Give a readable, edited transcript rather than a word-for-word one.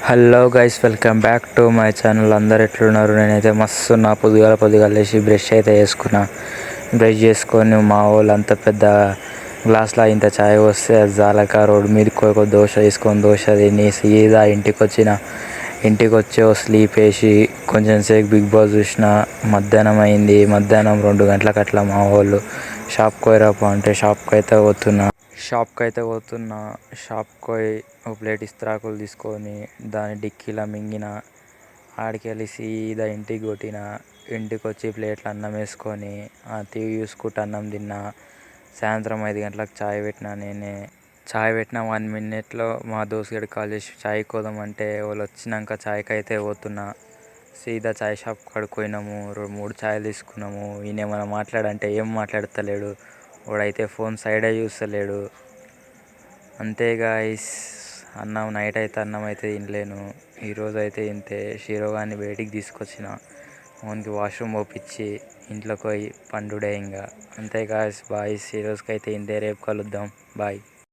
Hello guys, welcome back to my channel. అందరు ఎట్లున్నారు? నేనైతే మస్తున్నా. పొద్దుగాల లేచి బ్రష్ అయితే వేసుకున్నా. బ్రష్ చేసుకొని మా వాళ్ళు అంత పెద్ద గ్లాస్లో ఇంత ఛాయ్ వస్తే అది జాలక రోడ్డు మీదకి ఒక దోశ వేసుకొని దోశ తిని సీదా ఇంటికి వచ్చి స్లీప్ వేసి కొంచెం సేపు బిగ్ బాస్ చూసిన. మధ్యాహ్నం అయింది. మధ్యాహ్నం 2 గంటలకు అట్లా మా వాళ్ళు షాప్కి పోయిరాపో అంటే షాప్కి అయితే పోతున్నా. షాప్కి పోయి ఒక ప్లేట్ ఇస్త్రాకులు తీసుకొని దాని డిక్కీలో మింగిన. ఆడికి వెళ్ళి సీదా ఇంటికి కొట్టిన. ఇంటికి వచ్చి ప్లేట్లో అన్నం వేసుకొని టీవీ చూసుకుంటూ అన్నం తిన్నా. సాయంత్రం 5 గంటలకు చాయ్ పెట్టిన 1 మినిట్లో మా దోస్తుగాడు కాల్ చేసి చాయ్ కోదామంటే వాళ్ళు వచ్చినాక చాయ్కి అయితే పోతున్నా. సీదా చాయ్ షాప్ కాడికి పోయినాము. 3 చాయ్లు తీసుకున్నాము. ఈయన ఏమైనా మాట్లాడంటే ఏం మాట్లాడతలేడు. వాడైతే ఫోన్ సైడే చూస్తలేడు. అంతే గాయ్స్, నైట్ అయితే అన్నం అయితే తినలేను. ఈరోజు అయితే ఇంతే. షీరోగాన్ని బయటికి తీసుకొచ్చిన. వానికి వాష్రూమ్ పంపించి ఇంట్లోకి పోయి పండుడే ఇంకా. అంతే గాయ్స్, బాయ్స్, ఈరోజుకైతే ఇంతే. రేపు కలుద్దాం. బాయ్.